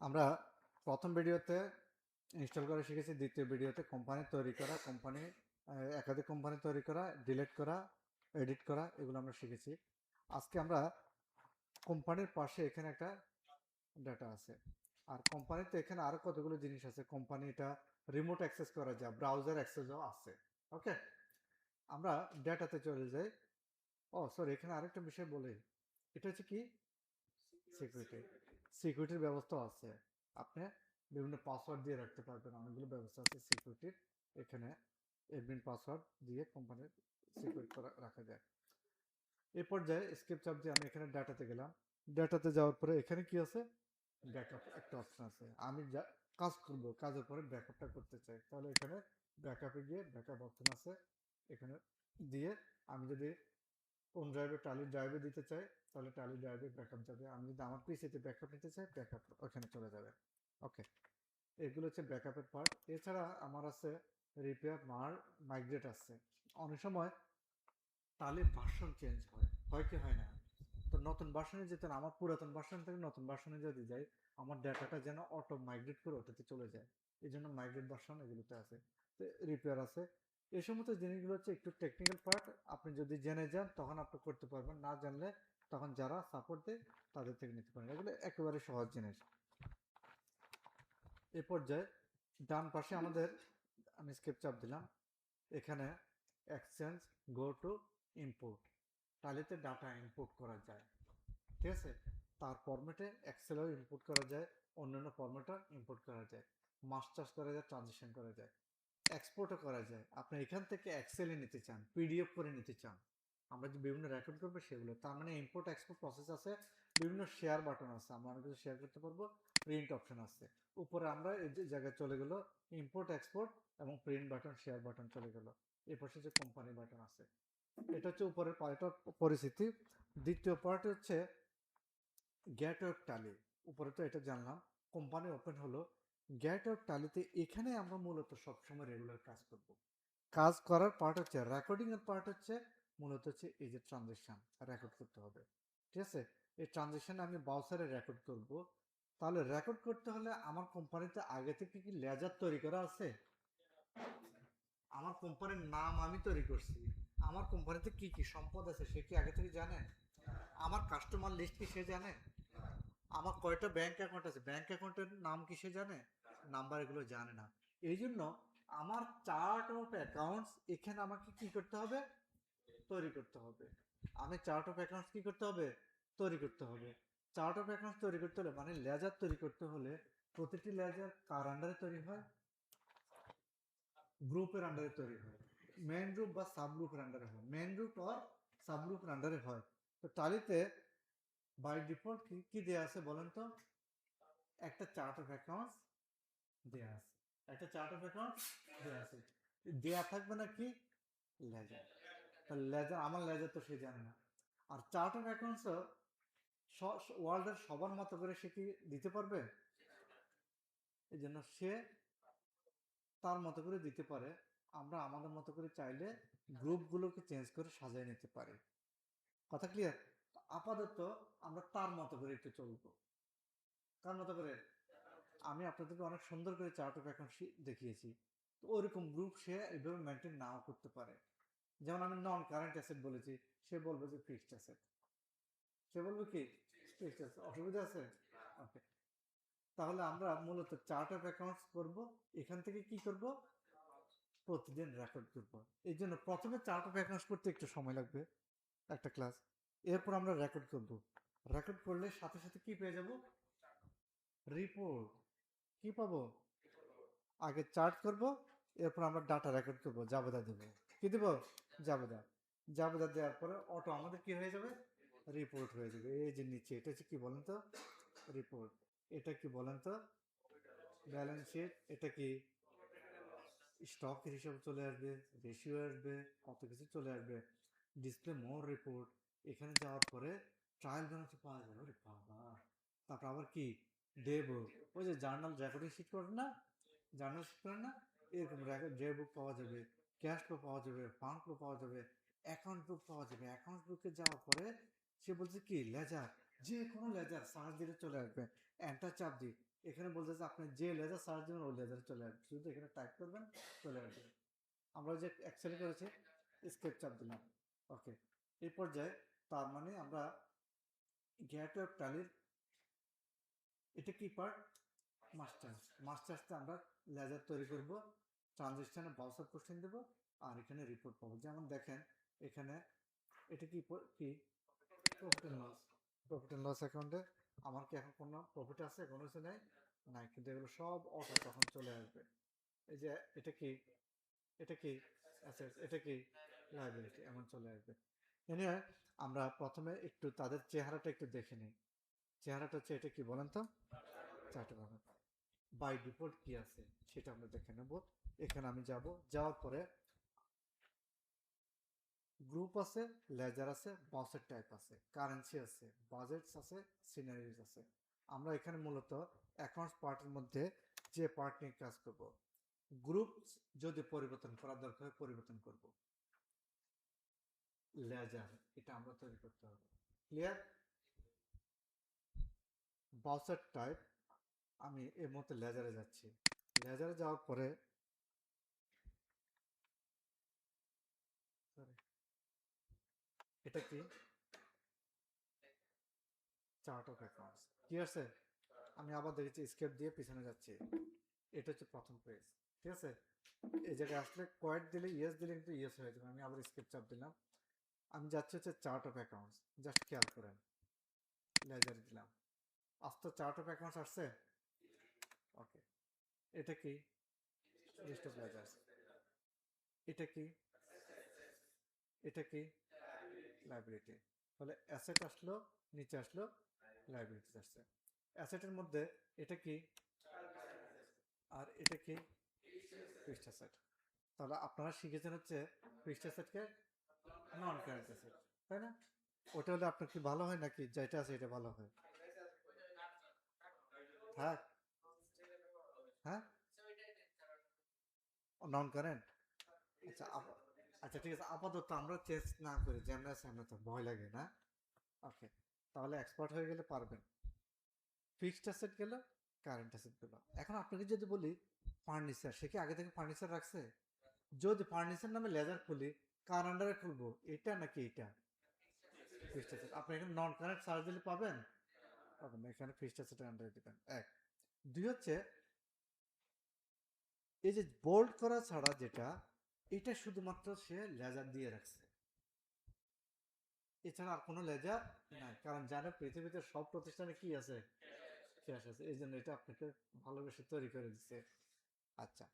আমরা প্রথম ভিডিওতে ইনস্টল করা শিখেছি, দ্বিতীয় ভিডিওতে কোম্পানি তৈরি করা, একাধিক কোম্পানি তৈরি করা, ডিলিট করা, এডিট করা, এগুলো আমরা শিখেছি। আজকে আমরা কোম্পানির পাশে এখানে একটা ডাটা আছে, আর কোম্পানিতে এখানে আরো কতগুলো জিনিস আছে। কোম্পানি এটা রিমোট অ্যাক্সেস করা যায়, ব্রাউজার অ্যাক্সেসও আছে। ওকে, আমরা ডেটাতে চলে যাই। ও সরি, এখানে আরেকটা বিষয় বলি, এটা হচ্ছে কি সিকিউরিটি। সিকিউরিটির ব্যবস্থা আছে, আপনি বিভিন্ন পাসওয়ার্ড দিয়ে রাখতে পারবেন, অনেকগুলো ব্যবস্থা আছে সিকিউরিটির। এখানে এডমিন পাসওয়ার্ড দিয়ে কোম্পানির সিকিউরিটি করা রাখা যায়। এই পর্যায়ে স্কেপ চাপ দিয়ে আমি এখানে ডাটাতে গেলাম। ডাটাতে যাওয়ার পরে এখানে কি আছে, ব্যাকআপ একটা অপশন আছে। আমি যা কাজ করব, কাজের পরে ব্যাকআপটা করতে চাই, তাহলে এখানে ব্যাকআপে গিয়ে ব্যাকআপ অপশন আছে, এখানে দিয়ে আমি যদি কোন ড্রাইভে, টালি ড্রাইভে দিতে চাই, তাহলে টালি ড্রাইভে ব্যাকআপ যাবে। আমি যদি আমার পিসিতে ব্যাকআপ নিতে চাই, ব্যাকআপ ওখানে চলে যাবে। ওকে, এগুলো হচ্ছে ব্যাকআপের পার্ট। এছাড়া আমার আছে রিপেয়ার, মাইগ্রেট আছে। অনেক সময় টালির ভার্সন চেঞ্জ হয়, হয় কি হয় না? তো নতুন ভার্সনে যেতে না, আমার পুরাতন ভার্সন থেকে নতুন ভার্সনে যদি যাই, আমার ডাটাটা যেন অটো মাইগ্রেট করে ওটাতে চলে যায়। এই জন্য মাইগ্রেট ভার্সন এগুলোতে আছে। তো রিপেয়ার আছে। এই সমস্ত জিনিসগুলো হচ্ছে একটু টেকনিক্যাল পার্ট। আপনি যদি জেনে যান তখন আপনি করতে পারবেন, না জানলে তখন যারা সাপোর্ট দেয় তাদের থেকে নিতে পারেন। এগুলো একেবারে সহজ জিনিস। এই পর্যায়ে ডান পাশে আমাদের, আমি স্কেপ চাপ দিলাম, এখানে এক্সচেঞ্জ, গো টু, ইম্পোর্ট। টালিতে ডাটা ইম্পোর্ট করা যায়, ঠিক আছে? তার ফরম্যাটে এক্সেলও ইম্পোর্ট করা যায়, অন্যান্য ফরম্যাটও ইম্পোর্ট করা যায়, মাস্টার্স করা যায়, ট্রানজিশন করা যায়, এক্সপোর্টও করা যায়। আপনি এখান থেকে এক্সেলে নিতে চান, পিডিএফ করে নিতে চান, আমরা যে বিভিন্ন রেকর্ড করবো সেগুলো, তার মানে ইম্পোর্ট এক্সপোর্ট প্রসেস আছে। বিভিন্ন শেয়ার বাটন আছে, আমরা অনেক কিছু শেয়ার করতে পারবো। প্রিন্ট অপশন আছে উপরে, আমরা এই যে জায়গায় চলে গেলো ইম্পোর্ট এক্সপোর্ট, এবং প্রিন্ট বাটন, শেয়ার বাটন চলে গেল। এই পাশে যে কোম্পানি বাটন আছে, এটা হচ্ছে উপরের পার্ট পরিস্থিতি। দ্বিতীয় পার্ট হচ্ছে গেটওয়ে টালি। উপরে তো এটা জানলাম, কোম্পানি ওপেন হলো। গেটওয়ে টালিতে এখানে আমরা মূলত সবসময় রেগুলার কাজ করব। কাজ করার পার্ট হচ্ছে রেকর্ডিং এর পার্ট হচ্ছে মূলত হচ্ছে এই যে ট্রানজেকশন রেকর্ড করতে হবে, ঠিক আছে? এই ট্রানজেকশন আমি ব্রাউজারে রেকর্ড করব। তাহলে রেকর্ড করতে হলে আমার কোম্পানিতে আগে থেকে কি লেজার তৈরি করা আছে? আমার কোম্পানির নাম আমি তৈরি করছি, আমার কোম্পানিতে কি কি সম্পদ আছে সে কি আগে থেকে জানে? আমার কাস্টমার লিস্ট কি সে জানে? আমার কয়টা ব্যাংক অ্যাকাউন্ট আছে, ব্যাংক অ্যাকাউন্টের নাম কি সে জানে? নাম্বার এগুলো জানে না। এই জন্য আমার চার্ট অফ অ্যাকাউন্টস এখানে আমাকে কি করতে হবে? তৈরি করতে হবে। আমি চার্ট অফ অ্যাকাউন্টস কি করতে হবে? তৈরি করতে হবে। চার্ট অফ অ্যাকাউন্টস তৈরি করতে হলে মানে লেজার তৈরি করতে হলে, প্রতিটি লেজার কার আন্ডারে তৈরি হয়? গ্রুপের আন্ডারে তৈরি হয়। মেন গ্রুপ বা সাব গ্রুপের আন্ডারে হয়, মেন গ্রুপ আর সাব গ্রুপের আন্ডারে হয়। তো টালিতে বাই ডিফল্ট কি দেয়া আছে বলেন তো? একটা চার্ট অফ অ্যাকাউন্টস দেয়া আছে, একটা চার্ট অফ অ্যাকাউন্টস দেয়া আছে। দেয়া থাকবে না কি? লেজার। তাহলে লেজার, আমার লেজার তো সে জানে না। আর চার্ট অফ অ্যাকাউন্টসও ওয়ার্ল্ডের সবার মতো করে সে কি দিতে পারবে? এই জন্য সে তার মতো করে দিতে পারে। আমরা আমাদের মতো করে চাইলে গ্রুপগুলোকে চেঞ্জ করে সাজিয়ে নিতে পারি। কথা ক্লিয়ার? আপাতত আমরা তার মতো করে একটু চলবো। কার মতো করে? আমি আপনাদেরকে অনেক সুন্দর করে চার্ট অফ অ্যাকাউন্ট দেখিয়েছি। তো ওরকম গ্রুপ সে এইভাবে মেনটেন নাও করতে পারে। যেমন আমি নন কারেন্ট অ্যাসেট বলেছি, সে বলবে যে ফিক্সড অ্যাসেট। সে বলবে কি? Fixed asset. অসুবিধা আছে? ওকে, তাহলে আমরা মূলত চার্ট অফ অ্যাকাউন্টস করব। এখান থেকে কি করব? প্রতিদিন রেকর্ড করব। এই জন্য প্রথমে চার্ট অফ অ্যাকাউন্টস করতে একটু সময় লাগবে, একটা ক্লাস। এরপর আমরা রেকর্ড করব। রেকর্ড করলে সাথে সাথে কি পেয়ে যাব? রিপোর্ট। কি পাবো? আগে চার্ট করব, এরপর আমরা ডাটা রেকর্ড করব, জাবেদা দেব। কি দেব? জাবেদা। জাবেদা দেওয়ার পরে অটো আমাদের কি হয়ে যাবে? রিপোর্ট হয়ে যাবে। এই যে নিচে এটা হচ্ছে কি বলেন তো? রিপোর্ট। এটা কি বলেন তো? Balance sheet. এটা কি? স্টকের হিসাব চলে আসবে, রেশিও আসবে, কত কিছু চলে আসবে। ডিসপ্লে মোর রিপোর্ট। এখানে যাওয়ার পরে ট্রায়াল ব্যালেন্স পাওয়া যাবে। ওরে বাবা! তারপর আবার কি? ডে বুক। ওই যে জার্নাল রেকর্ডিং শিট করেন না, জার্নাল শিট করেন না, এরকম ডে বুক পাওয়া যাবে, ক্যাশ ফ্লো পাওয়া যাবে, ফান্ড ফ্লো পাওয়া যাবে, অ্যাকাউন্ট বুক পাওয়া যাবে। অ্যাকাউন্ট বুকে যাওয়ার পরে সে বলছে কি লেজার, যে কোনো লেজার সার্চ দিলে চলে আসবে। এন্টার চাপ দিই, এখানে বলছে যে আপনি যে লেজার সার্চ দেবেন ওই লেজারে চলে আসবে, শুধু এখানে টাইপ করবেন চলে আসবে। আমরা যে এক্সেল করেছি স্কেপ চাপ দিলাম, ওকে। এই পর্যায়ে তার মানে আমরা গেটওয়ে ট্যালির এটা কি পার্ট, মাস্টার্সতে আমরা লেজার তৈরি করব, ট্রানজিশনে বাউসার কোশ্চেন দেব, আর এখানে রিপোর্ট পাবো। যেমন দেখেন এখানে এটা কি কি profit and loss, profit and loss অ্যাকাউন্টে আমার কি এখন কোনো প্রফিট আছে, কোনো কিছু নেই, নাই, কিন্তু এগুলো সব অটো তখন চলে আসবে। এই যে এটা কি, এটা কি অ্যাসেটস, এটা কি লায়াবিলিটি, এমন চলে আসবে। এনিওয়ে আমরা প্রথমে একটু তাদের চেহারাটা একটু দেখে নিই। চেহারাটা হচ্ছে এটা কি বলেন তো, চার্ট বাই ডিফল্ট কি আছে সেটা আমরা দেখে নেব। এখানে আমি যাব, যাওয়ার পরে গ্রুপ আছে, লেজার আছে, বসের টাইপ আছে, কারেন্সি আছে, বাজেটস আছে, সিনারিজ আছে। আমরা এখানে মূলত অ্যাকাউন্টস পার্টের মধ্যে যে পার্ট নিয়ে কাজ করব, গ্রুপ যদি পরিবর্তন করার দরকার হয় পরিবর্তন করব, লেজার এটা আমরা তৈরি করতে হবে, ক্লিয়ার। বাউসার টাইপ আমি এর মধ্যে লেজারে যাচ্ছি, লেজারে যাওয়ার পরে এটা কি চার্ট অফ অ্যাকাউন্টস, কি আছে, আমি আবার দেখেছি স্কেপ দিয়ে পিছনে যাচ্ছি, এটা হচ্ছে প্রথম পেজ, ঠিক আছে। এই জায়গায় আসলে কোয়েট দিলে ইয়েস দিলে কিন্তু ইয়েস হয়ে যাবে, আমি আবার স্কেপ চাপ দিলাম, আমি যাচ্ছি হচ্ছে চার্ট অফ অ্যাকাউন্টস, জাস্ট খেয়াল করেন, লেজারে দিলাম, আস্তে চার্ট অফ অ্যাকাউন্টস আসছে, ওকে। এটা কি লিস্ট অফ লেজার্স, এটা কি, এটা কি লাইবিলিটি, তাহলে অ্যাসেট আসলো, নিচে আসলো লাইবিলিটি আসছে। অ্যাসেটের মধ্যে এটা কি, আর এটা কি ফিক্সড অ্যাসেট। তাহলে আপনারা শিখেছেন হচ্ছে ফিক্সড অ্যাসেটকে নন কারেন্ট অ্যাসেট, তাই না? ওটা হলে আপনার কি ভালো হয় নাকি যেটা আছে এটা ভালো হয়? হ্যাঁ, হ্যাঁ, নন কারেন্ট, আচ্ছা আচ্ছা ঠিক আছে, আপাতত আমরা চেঞ্জ না করি, যেমন আছে আমরা তো ভয় লাগে না, ওকে। তাহলে এক্সপার্ট হয়ে গেলে পারবেন। ফিক্সড অ্যাসেট গেল, কারেন্ট অ্যাসেট গেল। এখন আপনাকে যদি বলি ফার্নিচার, সে কি আগে থেকে ফার্নিচার রাখছে? যদি ফার্নিচার নামে লেজার খুলি, কার আন্ডারে খুলবো, এটা নাকি এটা? Fixed asset. আপনি এখানে নন কারেন্ট সার্চ দিলে পাবেন, পাবেন না, এখানে ফিক্সড অ্যাসেটের আন্ডারে দিবেন, এক। দুই হচ্ছে এই যে বোল্ড করা ছাড়া যেটা, এটা শুধুমাত্র সে লেজার দিয়ে রাখছে, এছাড়া আর কোনো লেজার নাই, কারণ জানে পৃথিবীতে সব প্রতিষ্ঠানে কি আছে, ক্যাশ আছে, এই জন্য এটা আপনাকে ভালোবেসে তৈরি করে দিচ্ছে। আচ্ছা,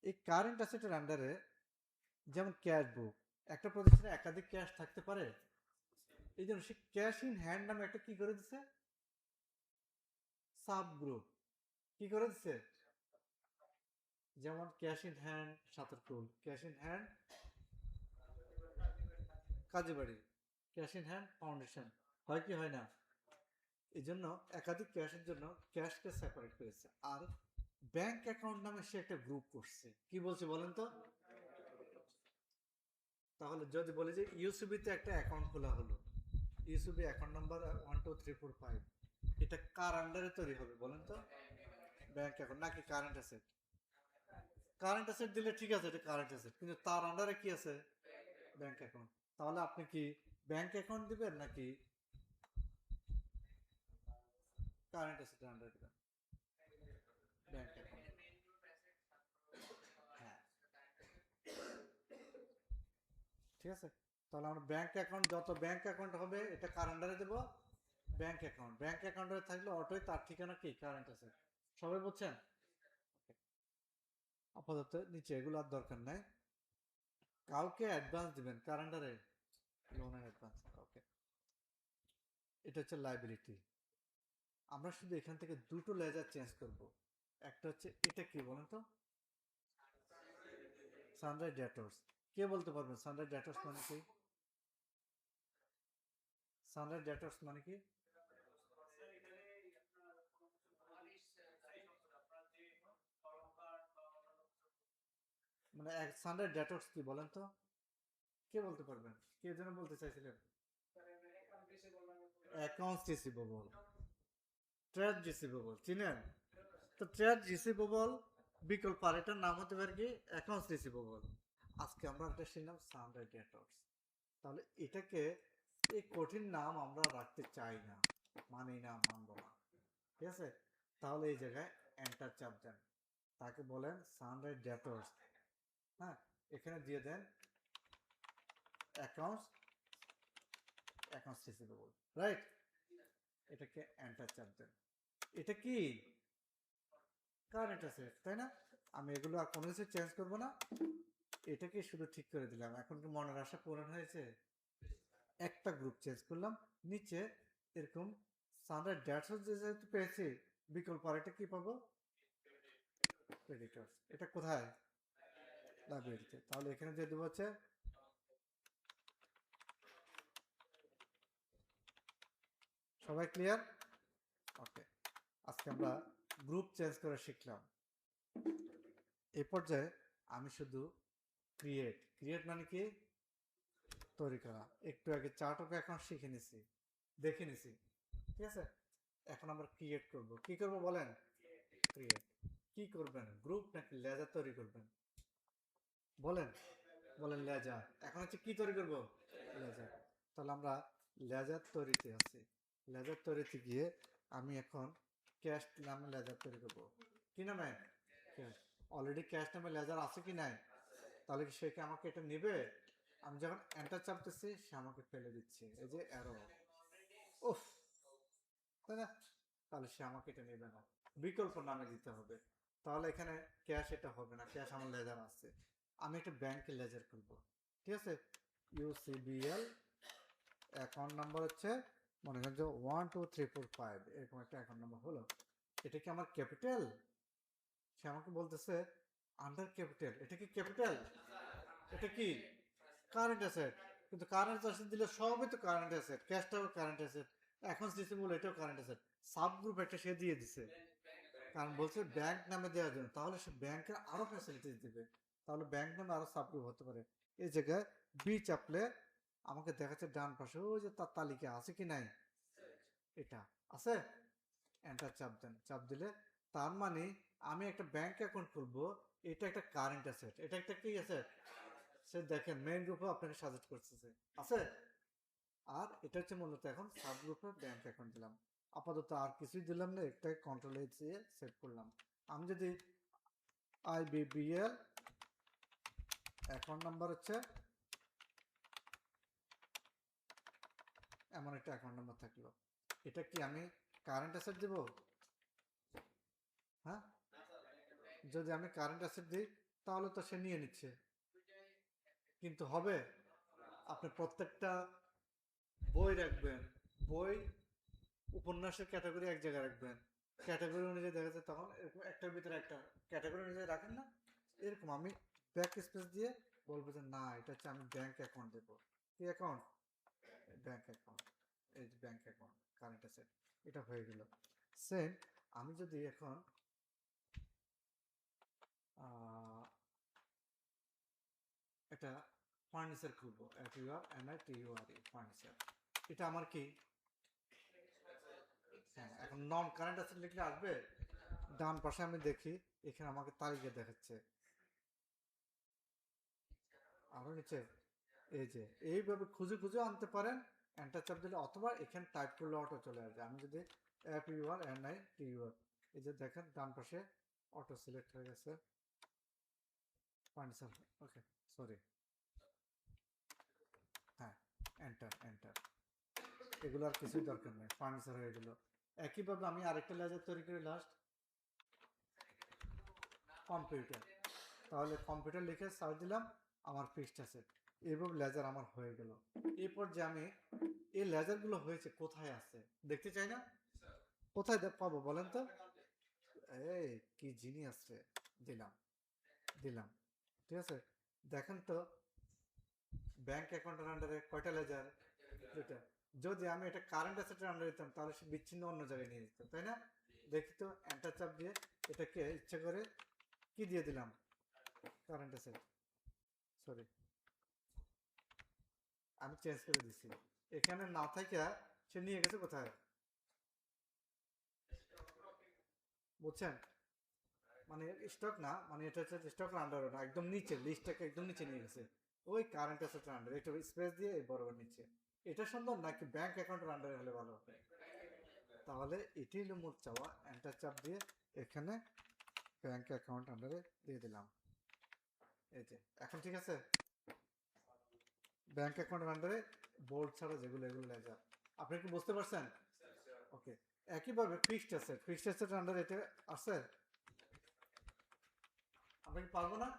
এই কারেন্ট অ্যাসেটের আন্ডারে যেমন ক্যাশ বুক, একটা প্রতিষ্ঠানে একাধিক ক্যাশ থাকতে পারে, এই জন্য সে ক্যাশ ইন হ্যান্ড নামে একটা কি করে দিচ্ছে, সাব গ্রুপ, কি করে দিচ্ছে, যেমন cash in hand Satarkul, cash in hand Kazibari, cash in hand foundation, হয় কি হয় না? এই জন্য একাধিক ক্যাশের জন্য ক্যাশকে সেপারেট করেছে, আর ব্যাংক অ্যাকাউন্ট নামে সে একটা গ্রুপ করছে, কি বলছে বলেন তো? তাহলে যদি বলি যে ইউসিবিতে একটা অ্যাকাউন্ট খোলা হলো, ইউসিবি অ্যাকাউন্ট নাম্বার 1 2 3 4 5, এটা কার আন্ডারে তৈরি হবে বলেন তো? ব্যাংক অ্যাকাউন্ট নাকি কারেন্ট অ্যাসেট? কারেন্ট অ্যাসেট দিলে ঠিক আছে, এটা কারেন্ট অ্যাসেট, কিন্তু তার আন্ডারে কি আছে, ব্যাংক অ্যাকাউন্ট। তাহলে আপনি কি ব্যাংক অ্যাকাউন্ট দিবেন নাকি কারেন্ট অ্যাসেটের আন্ডারে দিবেন? ব্যাংক অ্যাকাউন্ট, হ্যাঁ, ঠিক আছে। তাহলে আমরা ব্যাংক অ্যাকাউন্ট, যত ব্যাংক অ্যাকাউন্ট হবে এটা কার আন্ডারে দেবো, ব্যাংক অ্যাকাউন্ট। ব্যাংক অ্যাকাউন্টে থাকলে অটোই তার ঠিকানা কি কারেন্ট অ্যাসেট, সবাই বুঝছেন? আপাতত নিচে এগুলো আর দরকার নাই। কাউকে অ্যাডভান্স দিবেন কার আন্ডারে, লোনের অ্যাডভান্স, ওকে। এটা হচ্ছে লাইবিলিটি। আমরা শুধু এখান থেকে দুটো লেজার চেঞ্জ করব, একটা হচ্ছে এটা কি বলেন তো, সানরাইজ ডেটর্স, কে বলতে পারবেন সানরাইজ ডেটর্স মানে কি? সানরাইজ ডেটর্স মানে কি? মানে সানরাইজ ডেটর্স কি বলেন তো, কে বলতে পারবেন, কে যেন বলতে চাইছিলেন? অ্যাকাউন্টস রিসিভেবল, ট্রেড রিসিভেবল চিনেন? তো ট্রেড রিসিভেবল বিকল্প আরেকটার নাম হতে পারে কি অ্যাকাউন্টস রিসিভেবল। আজকে আমরা এটা শিখলাম সানরাই ডেটর্স। তাহলে এটাকে এই কঠিন নাম আমরা রাখতে চাই না, মানি না, মানব না, ঠিক আছে? তাহলে এই জায়গায় এন্টার চাপ দেন, তাকে বলেন সানরাই ডেটর্স। হ্যাঁ, এখানে দিয়ে দেন অ্যাকাউন্টস, অ্যাকাউন্টস রিসিভেবল, রাইট? এটাকে এন্টার চাপ দেন। এটা কি কারেন্ট অ্যাসেট, তাই না? আমি এগুলো আর কোনো কিছু চেঞ্জ করবো না, এটাকে শুধু ঠিক করে দিলাম। এখন কি মনের আশা পূরণ হয়েছে? একটা গ্রুপ চেঞ্জ করলাম, নিচে এরকম সানরাইজ ড্যাটস যেহেতু পেয়েছি, বিকল্প আরেকটা কি পাবো? ক্রেডিটর্স। এটা কোথায়? লাইব্রেরিতে। তাহলে এখানে দিয়ে দেবো হচ্ছে সবাই ক্লিয়ার? ওকে, আজকে আমরা গ্রুপ চেঞ্জ করে শিখলাম। এই পর্যায়ে আমি শুধু ক্রিয়েট মানে কি তৈরি করা। একটু আগে চার্ট অফ অ্যাকাউন্ট শিখে নিছি, দেখে নিছি, ঠিক আছে? এখন আমরা ক্রিয়েট করব। কি করব বলেন? ক্রিয়েট। কি করবেন, গ্রুপ নাকি লেজার তৈরি করবেন? বলেন, বলেন লেজার। এখন হচ্ছে কি তৈরি করব? লেজার। তাহলে আমরা লেজার তৈরিতে আছি। লেজার তৈরিতে গিয়ে আমি এখন ক্যাশ নামে লেজার তৈরি করব। কি নামে? ক্যাশ। অলরেডি ক্যাশ নামে লেজার আছে কি নাই? তাহলে কি সে কি আমাকে এটা নেবে? আমি যখন এন্টার চাপতেছি সে আমাকে ফেলে দিচ্ছে, এই যে অ্যারো। উফ, তাই না? তাহলে সে আমাকে এটা নেবে না, বিকল্প নামে দিতে হবে। তাহলে এখানে ক্যাশ এটা হবে না, ক্যাশ আমার লেজার আছে। আমি একটা ব্যাংকের লেজার খুলবো, ঠিক আছে? ইউসিবিএল অ্যাকাউন্ট নাম্বার হচ্ছে মনে করেন যে 12345, এরকম একটা অ্যাকাউন্ট নাম্বার হলো। এটা কি আমার ক্যাপিটাল? সে আমাকে বলতেছে আন্ডার ক্যাপিটাল। এটা কি ক্যাপিটাল? এটা কি কারেন্ট অ্যাসেট? কিন্তু কারেন্ট অ্যাসেট দিলে সবই তো কারেন্ট অ্যাসেট, ক্যাশটাও কারেন্ট অ্যাসেট, এখন রিসিভেবল এটাও কারেন্ট অ্যাসেট। সাব গ্রুপ একটা সে দিয়ে দিছে, কারণ বলছে ব্যাংক নামে দেওয়ার জন্য। তাহলে সে ব্যাংকের আরো ফ্যাসিলিটিস দিবে, তাহলে ব্যাংক নামে আরো সাব গ্রুপ হতে পারে। এই জায়গায় বি চাপলে আমাকে দেখাচ্ছে ডান পাশে ওই যে তার তালিকা আছে কি নাই, এটা আছে। এন্টার চাপ দেন, চাপ দিলে তার মানে আমি একটা ব্যাংক অ্যাকাউন্ট খুলবো, এটা একটা কারেন্ট অ্যাসেট, এটা একটা কি অ্যাসেট? সে দেখেন মেইন গ্রুপে আপনাকে সাজেস্ট করতেছে, আছে। আর এটা হচ্ছে মূলত এখন সাব গ্রুপে ব্যাংক অ্যাকাউন্ট দিলাম। আপাতত আর কিছুই দিলাম না, একটা কন্ট্রোল এইচ দিয়ে সেট করলাম। আমি যদি আইবিবিএল অ্যাকাউন্ট নাম্বার হচ্ছে এমন একটা অ্যাকাউন্ট নাম্বার থাকলো, এটা কি আমি কারেন্ট অ্যাসেট দেব? হ্যাঁ, যদি আমি কারেন্ট অ্যাসেট দিই তাহলে তো সে নিয়ে নিচ্ছে, কিন্তু হবে? আপনি প্রত্যেকটা বই রাখবেন, বই উপন্যাসের ক্যাটাগরি এক জায়গায় রাখবেন, ক্যাটাগরি অনুযায়ী দেখা যাচ্ছে তখন এরকম একটার ভিতরে একটা ক্যাটাগরি অনুযায়ী রাখেন না? এরকম আমি ব্যাক স্পেস দিয়ে বলবো যে না, এটা হচ্ছে আমি ব্যাংক অ্যাকাউন্ট দেবো। কি অ্যাকাউন্ট? Bank account. এই যে ব্যাংক অ্যাকাউন্ট কারেন্ট অ্যাসেট, এটা হয়ে গেল। সেম আমি যদি এখন একটা ফার্নিচার খুলবো, FURNITURE ফার্নিচার, এটা আমার কি? হ্যাঁ, এখন নন কারেন্ট অ্যাসেট লিখলে আসবে? ডান পাশে আমি দেখি এখানে আমাকে তালিকা দেখাচ্ছে, আরো নিচে এই যে এইভাবে খুঁজে খুঁজে আনতে পারেন এন্টার চাপ দিলে, অথবা এখানে টাইপ করলে অটো চলে আসবে। আমি যদি FURNITURE, এই যে দেখেন ডান পাশে অটো সিলেক্ট হয়ে গেছে ফার্নিচার। ওকে, সরি, হ্যাঁ, এন্টার এন্টার, এগুলো আর কিছুই দরকার নেই, ফার্নিচার হয়ে গেল। একইভাবে আমি আরেকটা লেজার তৈরি করি লাস্ট, কম্পিউটার। তাহলে কম্পিউটার লিখে সার্চ দিলাম, আমার ফিক্সড অ্যাসেট। এইভাবে লেজার আমার হয়ে গেল। এরপর যে আমি এই লেজারগুলো হয়েছে কোথায় আছে দেখতে চাই না? কোথায় পাবো বলেন তো? এই কি জিনিয়াস রে, দিলাম, দিলাম, ঠিক আছে? দেখেন তো ব্যাংক অ্যাকাউন্টের আন্ডারে কয়টা লেজার? দুটা। যদি আমি এটা কারেন্ট অ্যাসেটের আন্ডারে দিতাম তাহলে সে বিচ্ছিন্ন অন্য জায়গায় নিয়ে যেত, তাই না? দেখি তো এন্টার চাপ দিয়ে এটাকে ইচ্ছে করে কি দিয়ে দিলাম, কারেন্ট অ্যাসেট, সরি আমি চেঞ্জ করে দিছি। এখানে না থাকা সে নিয়ে গেছে কোথায়? বুঝছেন? মানে স্টক না, মানে এটা হচ্ছে স্টকের আন্ডারে না, একদম নিচে, লিস্টটাকে একদম নিচে নিয়ে গেছে। ওই কারেন্ট অ্যাসেটের আন্ডারে একটু স্পেস দিয়ে এই বরাবর নিচে। এটা সুন্দর নাকি ব্যাংক অ্যাকাউন্টের আন্ডারে হলে ভালো হবে? তাহলে এটি হলো মোট চাওয়া। এন্টার চাপ দিয়ে এখানে ব্যাংক অ্যাকাউন্ট আন্ডারে দিয়ে দিলাম। এই যে এখন ঠিক আছে। ব্যাংক অ্যাকাউন্টের আন্ডারে বোর্ড ছাড়া যেগুলো এগুলো লেজার। আপনি কি বুঝতে পারছেন? ওকে। একইভাবে ফিক্সড অ্যাসেটের আন্ডারে এটা আছে? আমরা কি পারবো না?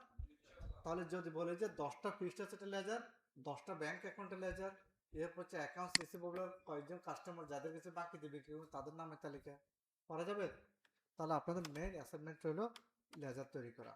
তাহলে যদি বলে যে 10টা ফিক্সড অ্যাসেটের লেজার, 10টা ব্যাংক অ্যাকাউন্টের লেজার, এরপর হচ্ছে অ্যাকাউন্টস রিসিভেবল, কয়েকজন কাস্টমার যাদের কাছে বাকি দেবে কেউ তাদের নামের তালিকা করা যাবে? তাহলে আপনাদের মেইন অ্যাসাইনমেন্ট হলো লেজার তৈরি করা।